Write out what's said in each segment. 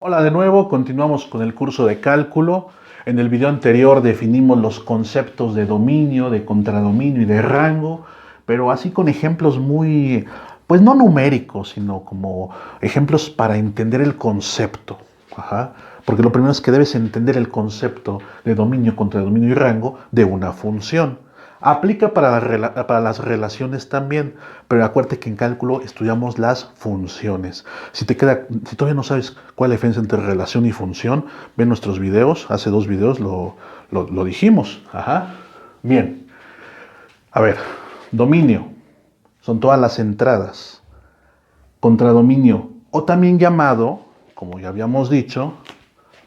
Hola de nuevo, continuamos con el curso de cálculo. En el video anterior definimos los conceptos de dominio, de contradominio y de rango, pero así con ejemplos muy, pues no numéricos, sino como ejemplos para entender el concepto. Ajá. Porque lo primero es que debes entender el concepto de dominio, contradominio y rango de una función. Aplica para las relaciones también, pero acuérdate que en cálculo estudiamos las funciones. Si todavía no sabes cuál es la diferencia entre relación y función, ve nuestros videos. Hace dos videos lo dijimos. Ajá. Bien. A ver, dominio son todas las entradas. Contradominio, o también llamado, como ya habíamos dicho,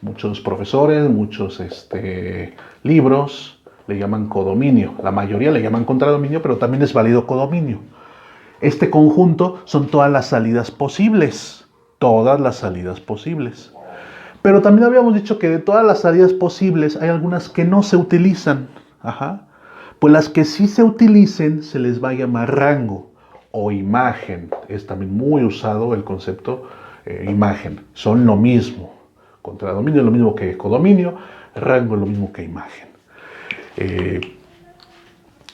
muchos profesores, muchos libros le llaman codominio. La mayoría le llaman contradominio, pero también es válido codominio. Este conjunto son todas las salidas posibles. Todas las salidas posibles. Pero también habíamos dicho que de todas las salidas posibles hay algunas que no se utilizan. Ajá. Pues las que sí se utilicen se les va a llamar rango o imagen. Es también muy usado el concepto imagen. Son lo mismo. Contradominio es lo mismo que codominio, rango es lo mismo que imagen.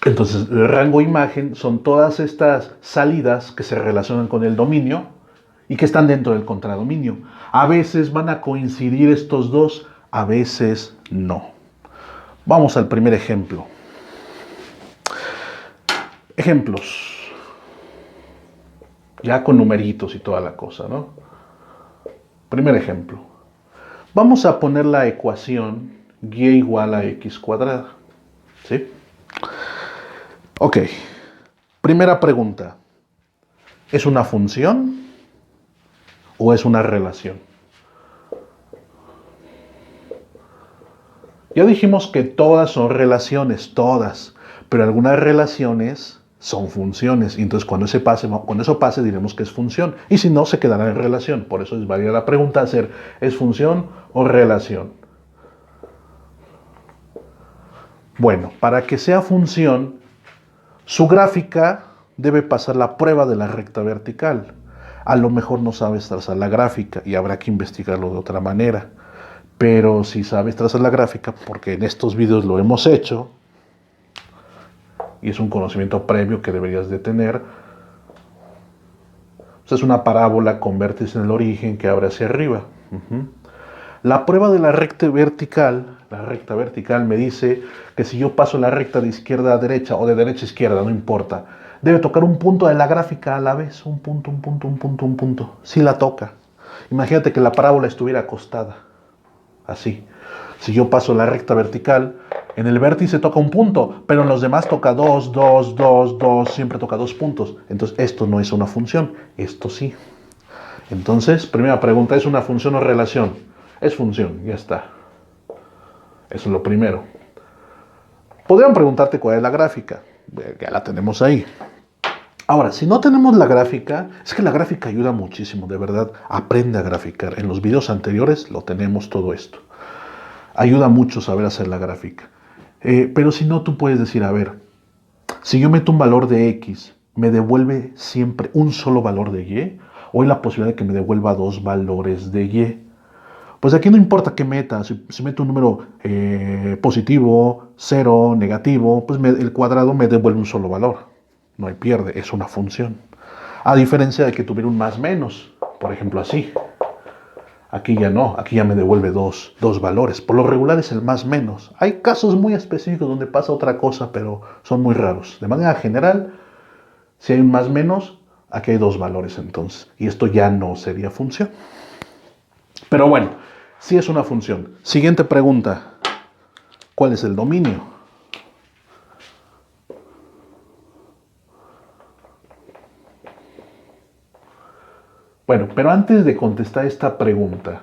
Entonces, el rango e imagen son todas estas salidas que se relacionan con el dominio y que están dentro del contradominio. A veces van a coincidir estos dos, a veces no. Vamos al primer ejemplo. Ejemplos. Ya con numeritos y toda la cosa, ¿no? Primer ejemplo. Vamos a poner la ecuación y igual a x cuadrada. ¿Sí? Ok. Primera pregunta. ¿Es una función o es una relación? Ya dijimos que todas son relaciones, todas, pero algunas relaciones son funciones. Y entonces cuando eso pase diremos que es función. Y si no, se quedará en relación. Por eso es válida la pregunta hacer, ¿es función o relación? Bueno, para que sea función, su gráfica debe pasar la prueba de la recta vertical. A lo mejor no sabes trazar la gráfica y habrá que investigarlo de otra manera. Pero si sabes trazar la gráfica, porque en estos videos lo hemos hecho, y es un conocimiento previo que deberías de tener, pues es una parábola con vértice en el origen que abre hacia arriba. La prueba de la recta vertical me dice que si yo paso la recta de izquierda a derecha o de derecha a izquierda, no importa, debe tocar un punto de la gráfica a la vez, un punto, un punto, un punto, un punto. Sí la toca. Imagínate que la parábola estuviera acostada, así. Si yo paso la recta vertical, en el vértice toca un punto, pero en los demás toca dos, dos, dos, dos, siempre toca dos puntos. Entonces esto no es una función, esto sí. Entonces, primera pregunta, ¿es una función o relación? Es función, ya está. Eso es lo primero. Podrían preguntarte cuál es la gráfica. Ya la tenemos ahí. Ahora, si no tenemos la gráfica, es que la gráfica ayuda muchísimo, de verdad. Aprende a graficar. En los videos anteriores lo tenemos todo esto. Ayuda mucho saber hacer la gráfica. Pero si no, tú puedes decir, a ver, si yo meto un valor de X, ¿me devuelve siempre un solo valor de Y? ¿O hay la posibilidad de que me devuelva dos valores de Y? Pues aquí no importa qué meta, si meto un número positivo, cero, negativo, pues el cuadrado me devuelve un solo valor. No hay pierde, es una función. A diferencia de que tuviera un más menos, por ejemplo así. Aquí ya no, aquí ya me devuelve dos valores. Por lo regular es el más menos. Hay casos muy específicos donde pasa otra cosa, pero son muy raros. De manera general, si hay un más menos, aquí hay dos valores entonces. Y esto ya no sería función. Pero bueno, sí es una función. Siguiente pregunta. ¿Cuál es el dominio? Bueno, pero antes de contestar esta pregunta,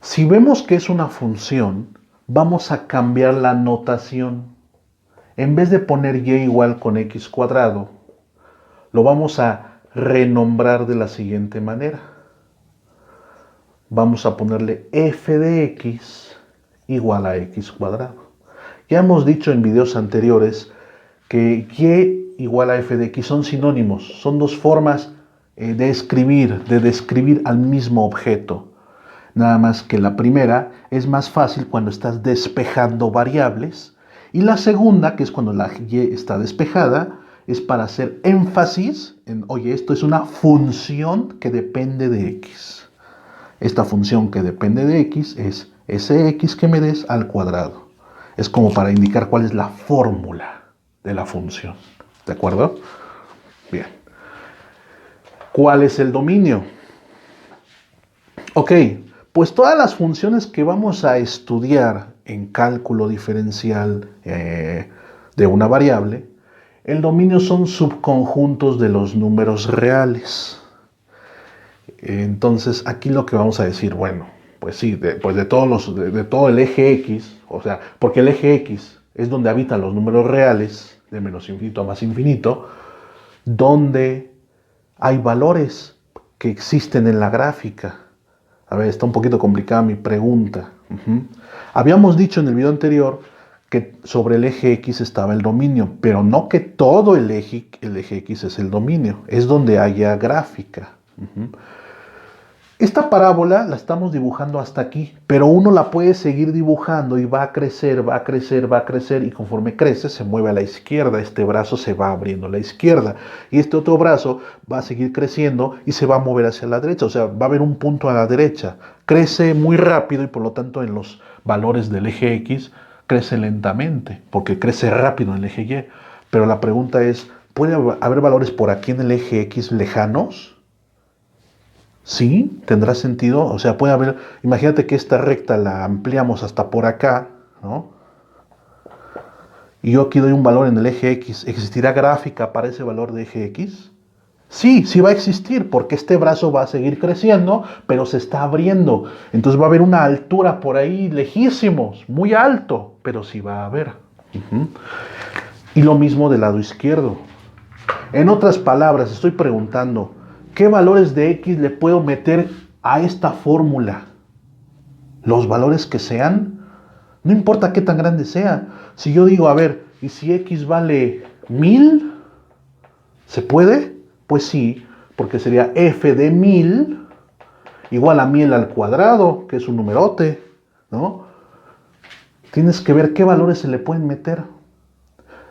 si vemos que es una función, vamos a cambiar la notación. En vez de poner y igual con x cuadrado, lo vamos a renombrar de la siguiente manera. Vamos a ponerle f de x igual a x cuadrado. Ya hemos dicho en videos anteriores que y igual a f de x son sinónimos, son dos formas de describir al mismo objeto. Nada más que la primera es más fácil cuando estás despejando variables y la segunda, que es cuando la y está despejada, es para hacer énfasis en, oye, esto es una función que depende de x. Esta función que depende de x es ese x que me des al cuadrado. Es como para indicar cuál es la fórmula de la función. ¿De acuerdo? Bien. ¿Cuál es el dominio? Ok, pues todas las funciones que vamos a estudiar en cálculo diferencial de una variable, el dominio son subconjuntos de los números reales. Entonces, aquí lo que vamos a decir, bueno, pues sí, de todo el eje X, o sea, porque el eje X es donde habitan los números reales, de menos infinito a más infinito, donde hay valores que existen en la gráfica. A ver, está un poquito complicada mi pregunta. Habíamos dicho en el video anterior que sobre el eje X estaba el dominio, pero no que todo el eje X es el dominio, es donde haya gráfica. Esta parábola la estamos dibujando hasta aquí, pero uno la puede seguir dibujando y va a crecer, va a crecer, va a crecer, y conforme crece se mueve a la izquierda, este brazo se va abriendo a la izquierda, y este otro brazo va a seguir creciendo y se va a mover hacia la derecha, o sea, va a haber un punto a la derecha. Crece muy rápido y por lo tanto en los valores del eje X crece lentamente, porque crece rápido en el eje Y. Pero la pregunta es, ¿puede haber valores por aquí en el eje X lejanos? Sí, tendrá sentido. O sea, puede haber, imagínate que esta recta la ampliamos hasta por acá, ¿no? Y yo aquí doy un valor en el eje X. ¿Existirá gráfica para ese valor de eje X? Sí, sí va a existir, porque este brazo va a seguir creciendo, pero se está abriendo. Entonces va a haber una altura por ahí lejísimos, muy alto, pero sí va a haber. Y lo mismo del lado izquierdo. En otras palabras, estoy preguntando, ¿qué valores de x le puedo meter a esta fórmula? Los valores que sean, no importa qué tan grande sea. Si yo digo, a ver, ¿y si x vale 1000? ¿Se puede? Pues sí, porque sería f de 1000 igual a 1000 al cuadrado, que es un numerote, ¿no? Tienes que ver qué valores se le pueden meter.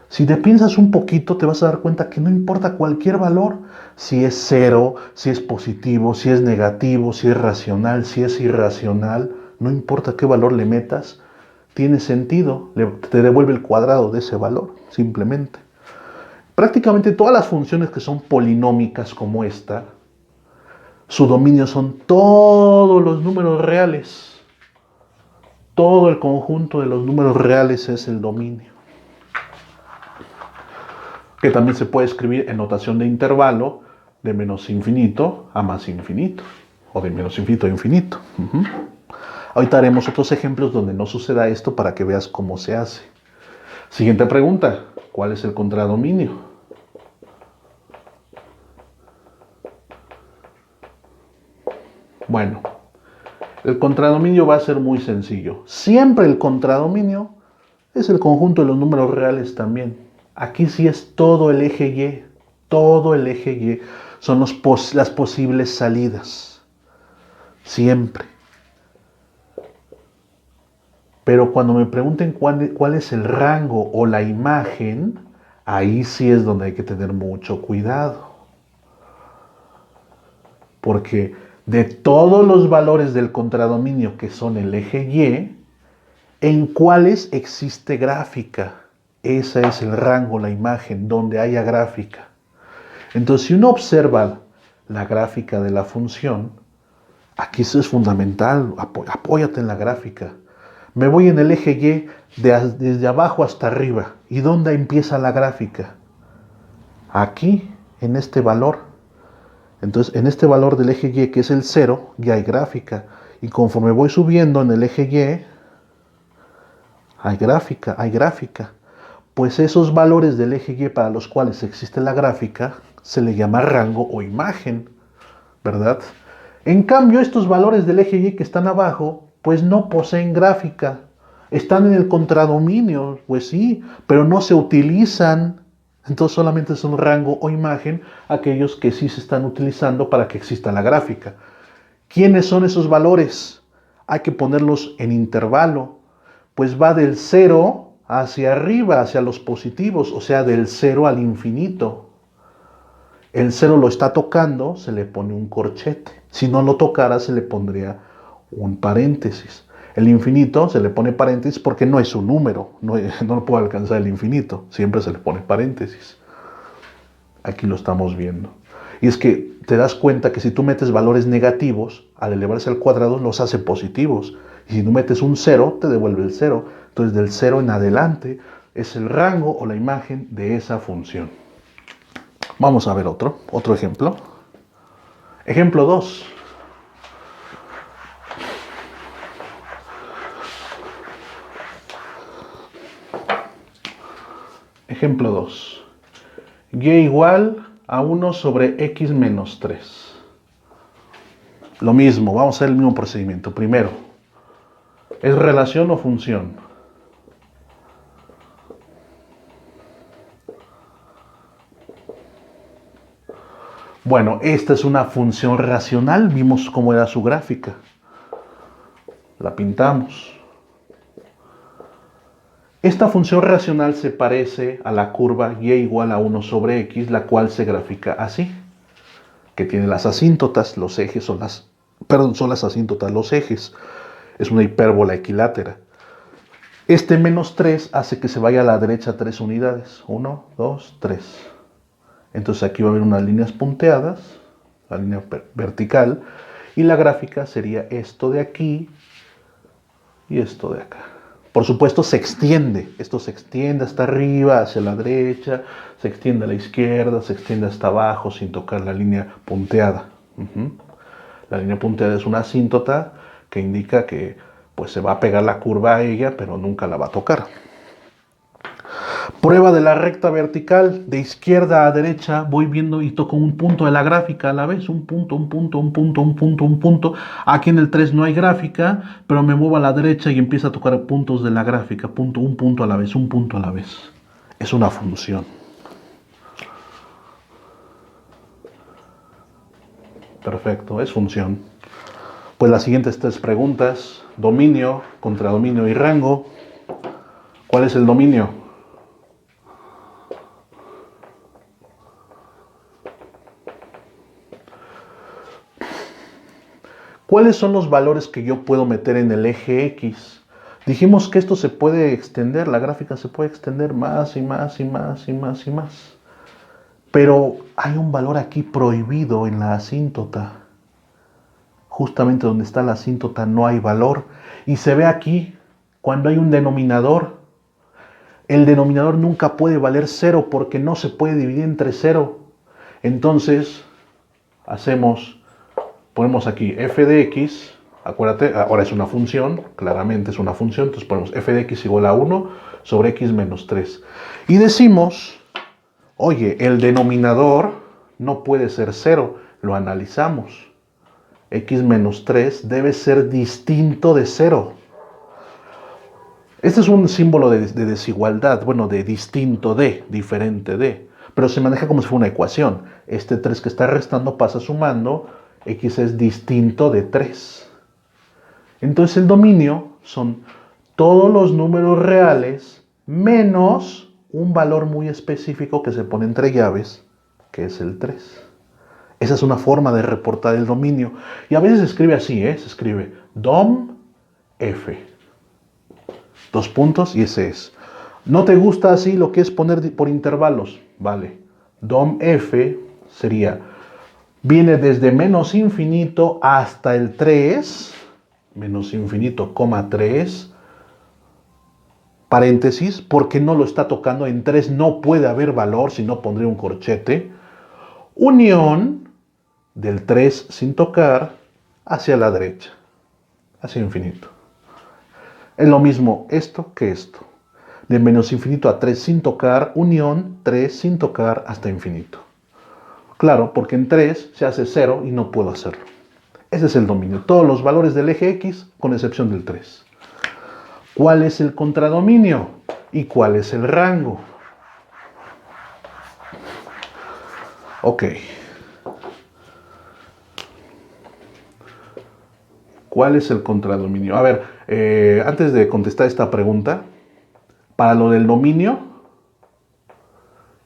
Si te piensas un poquito, te vas a dar cuenta que no importa cualquier valor, si es cero, si es positivo, si es negativo, si es racional, si es irracional, no importa qué valor le metas, tiene sentido, te devuelve el cuadrado de ese valor, simplemente. Prácticamente todas las funciones que son polinómicas como esta, su dominio son todos los números reales. Todo el conjunto de los números reales es el dominio, que también se puede escribir en notación de intervalo de menos infinito a más infinito, o de menos infinito a infinito. Ahorita haremos otros ejemplos donde no suceda esto para que veas cómo se hace. Siguiente pregunta, ¿cuál es el contradominio? Bueno, el contradominio va a ser muy sencillo. Siempre el contradominio es el conjunto de los números reales también. Aquí sí es todo el eje Y, todo el eje Y. Son las posibles salidas. Siempre. Pero cuando me pregunten cuál es el rango o la imagen, ahí sí es donde hay que tener mucho cuidado. Porque de todos los valores del contradominio que son el eje Y, ¿en cuáles existe gráfica? Ese es el rango, la imagen, donde haya gráfica. Entonces, si uno observa la gráfica de la función, aquí eso es fundamental, apóyate en la gráfica. Me voy en el eje Y desde abajo hasta arriba. ¿Y dónde empieza la gráfica? Aquí, en este valor. Entonces, en este valor del eje Y, que es el 0, ya hay gráfica. Y conforme voy subiendo en el eje Y, hay gráfica, hay gráfica. Pues esos valores del eje Y para los cuales existe la gráfica se le llama rango o imagen, ¿verdad? En cambio, estos valores del eje Y que están abajo, pues no poseen gráfica. Están en el contradominio, pues sí, pero no se utilizan. Entonces solamente son rango o imagen aquellos que sí se están utilizando para que exista la gráfica. ¿Quiénes son esos valores? hay que ponerlos en intervalo, pues va del 0 hacia arriba, hacia los positivos, o sea, del 0 al infinito. El 0 lo está tocando, se le pone un corchete. Si no lo tocara, se le pondría un paréntesis. El infinito se le pone paréntesis porque no es un número, no puede alcanzar el infinito, siempre se le pone paréntesis. Aquí lo estamos viendo. Y es que te das cuenta que si tú metes valores negativos, al elevarse al cuadrado los hace positivos. Y si tú metes un 0, te devuelve el 0. Entonces del 0 en adelante es el rango o la imagen de esa función. Vamos a ver otro ejemplo. Ejemplo 2. Ejemplo 2. Y igual a 1 sobre x menos 3. Lo mismo, vamos a hacer el mismo procedimiento. Primero, ¿es relación o función? Bueno, esta es una función racional. Vimos cómo era su gráfica. La pintamos. Esta función racional se parece a la curva y igual a 1 sobre x, la cual se grafica así, que tiene las asíntotas, los ejes son las asíntotas, los ejes. Es una hipérbola equilátera. Este menos 3 hace que se vaya a la derecha 3 unidades. 1, 2, 3. Entonces aquí va a haber unas líneas punteadas, la línea vertical, y la gráfica sería esto de aquí y esto de acá. Por supuesto se extiende, esto se extiende hasta arriba, hacia la derecha, se extiende a la izquierda, se extiende hasta abajo sin tocar la línea punteada. La línea punteada es una asíntota que indica que pues, se va a pegar la curva a ella, pero nunca la va a tocar. Prueba de la recta vertical, de izquierda a derecha, voy viendo y toco un punto de la gráfica a la vez, un punto, un punto, un punto, un punto, un punto. Aquí en el 3 no hay gráfica, pero me muevo a la derecha y empiezo a tocar puntos de la gráfica, un punto a la vez, un punto a la vez. Es una función. Perfecto, es función. Pues las siguientes 3 preguntas, dominio, contradominio y rango. ¿Cuál es el dominio? ¿Cuáles son los valores que yo puedo meter en el eje X? Dijimos que esto se puede extender, la gráfica se puede extender más y más y más y más y más. Pero hay un valor aquí prohibido en la asíntota. Justamente donde está la asíntota no hay valor. Y se ve aquí, cuando hay un denominador, el denominador nunca puede valer 0 porque no se puede dividir entre 0. Entonces, ponemos aquí f de x, acuérdate, ahora es una función, claramente es una función, entonces ponemos f de x igual a 1 sobre x menos 3. Y decimos, oye, el denominador no puede ser 0, lo analizamos. X menos 3 debe ser distinto de 0. Este es un símbolo de desigualdad, bueno, de distinto de, diferente de, pero se maneja como si fuera una ecuación. Este 3 que está restando pasa sumando, x es distinto de 3. Entonces el dominio son todos los números reales menos un valor muy específico que se pone entre llaves, que es el 3. Esa es una forma de reportar el dominio. Y a veces se escribe así, se escribe dom f. 2 puntos y ese es. ¿No te gusta así lo que es poner por intervalos? Vale. Dom f sería, viene desde menos infinito hasta el 3, menos infinito, 3, paréntesis, porque no lo está tocando en 3, no puede haber valor, si no pondría un corchete. Unión del 3 sin tocar hacia la derecha, hacia infinito. Es lo mismo esto que esto. De menos infinito a 3 sin tocar, unión 3 sin tocar hasta infinito. Claro, porque en 3 se hace 0 y no puedo hacerlo. Ese es el dominio. Todos los valores del eje X con excepción del 3. ¿Cuál es el contradominio? ¿Y cuál es el rango? Ok. ¿Cuál es el contradominio? A ver, antes de contestar esta pregunta, para lo del dominio,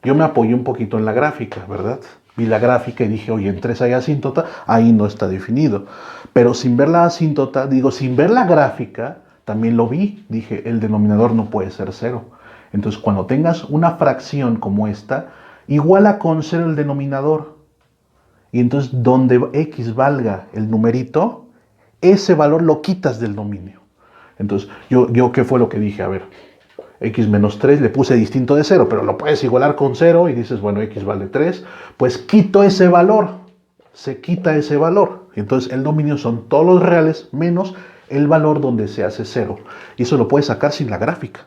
yo me apoyé un poquito en la gráfica, ¿verdad? Vi la gráfica y dije, oye, en 3 hay asíntota, ahí no está definido. Pero sin ver la asíntota, sin ver la gráfica, también lo vi. Dije, el denominador no puede ser 0. Entonces, cuando tengas una fracción como esta, iguala con 0 el denominador. Y entonces, donde x valga el numerito, ese valor lo quitas del dominio. Entonces, yo ¿qué fue lo que dije? A ver, x menos 3 le puse distinto de 0, pero lo puedes igualar con 0 y dices, bueno, x vale 3, pues quito ese valor, se quita ese valor. Entonces el dominio son todos los reales menos el valor donde se hace 0. Y eso lo puedes sacar sin la gráfica.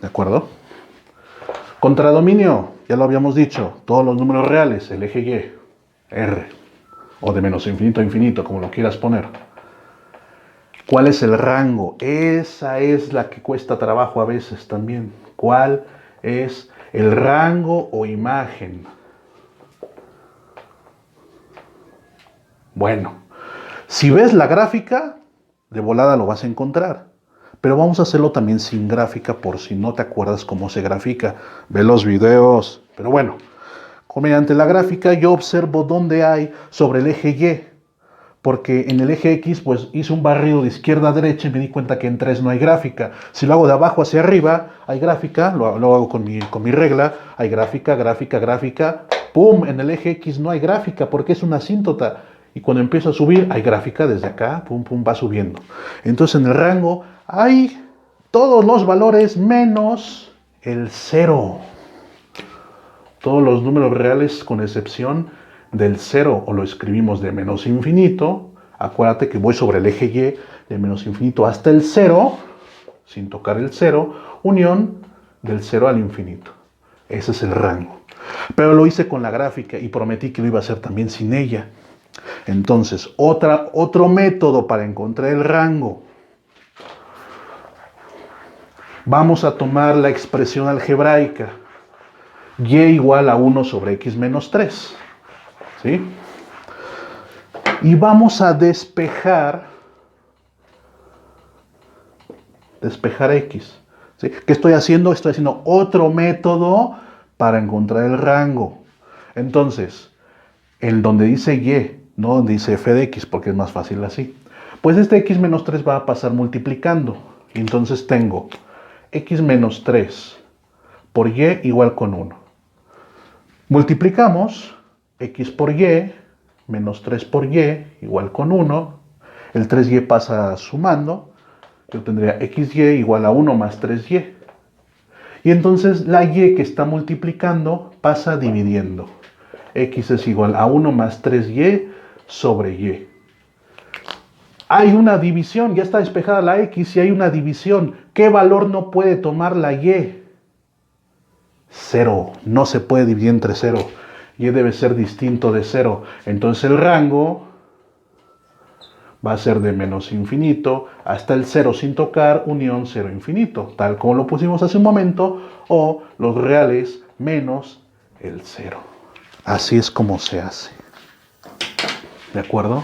¿De acuerdo? Contradominio, ya lo habíamos dicho, todos los números reales, el eje y, r, o de menos infinito a infinito, como lo quieras poner. ¿Cuál es el rango? Esa es la que cuesta trabajo a veces también. ¿Cuál es el rango o imagen? Bueno, si ves la gráfica, de volada lo vas a encontrar. Pero vamos a hacerlo también sin gráfica por si no te acuerdas cómo se grafica. Ve los videos. Pero bueno, mediante la gráfica yo observo dónde hay sobre el eje Y. Porque en el eje X, pues hice un barrido de izquierda a derecha y me di cuenta que en 3 no hay gráfica. Si lo hago de abajo hacia arriba, hay gráfica, lo hago con mi regla, hay gráfica, gráfica, gráfica. ¡Pum! En el eje X no hay gráfica porque es una asíntota. Y cuando empiezo a subir, hay gráfica desde acá, pum, pum, va subiendo. Entonces en el rango hay todos los valores menos el 0. Todos los números reales con excepción del 0, o lo escribimos de menos infinito. Acuérdate que voy sobre el eje Y de menos infinito hasta el 0, sin tocar el 0, unión del 0 al infinito. Ese es el rango. Pero lo hice con la gráfica y prometí que lo iba a hacer también sin ella. Entonces, otro método para encontrar el rango. Vamos a tomar la expresión algebraica. Y igual a 1 sobre x menos 3. ¿Sí? Y vamos a despejar x. ¿Sí? ¿Qué estoy haciendo? Estoy haciendo otro método para encontrar el rango. Entonces, en donde dice y, no donde dice f de x, porque es más fácil así. Pues este x menos 3 va a pasar multiplicando. Y entonces tengo x menos 3 por y igual con 1. Multiplicamos x por y menos 3 por y igual con 1. El 3y pasa sumando. Yo tendría xy igual a 1 más 3y. Y entonces la y que está multiplicando pasa dividiendo. X es igual a 1 más 3y sobre y. Hay una división, ya está despejada la x y hay una división. ¿Qué valor no puede tomar la y? 0. No se puede dividir entre 0. Y debe ser distinto de 0. Entonces el rango va a ser de menos infinito hasta el 0 sin tocar, unión 0 infinito. Tal como lo pusimos hace un momento. O los reales menos el 0. Así es como se hace. ¿De acuerdo?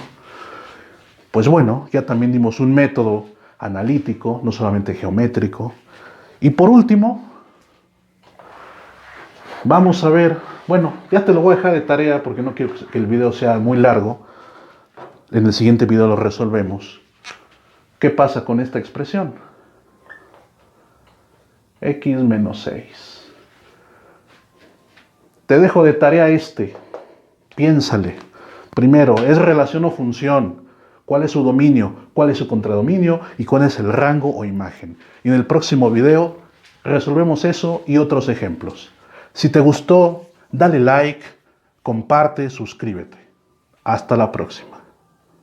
Pues bueno, ya también dimos un método analítico, no solamente geométrico. Y por último, vamos a ver, bueno, ya te lo voy a dejar de tarea porque no quiero que el video sea muy largo. En el siguiente video lo resolvemos. ¿Qué pasa con esta expresión? X menos 6. Te dejo de tarea piénsale. Primero, ¿es relación o función? ¿Cuál es su dominio? ¿Cuál es su contradominio? ¿Y cuál es el rango o imagen? Y en el próximo video resolvemos eso y otros ejemplos. Si te gustó, dale like, comparte, suscríbete. Hasta la próxima.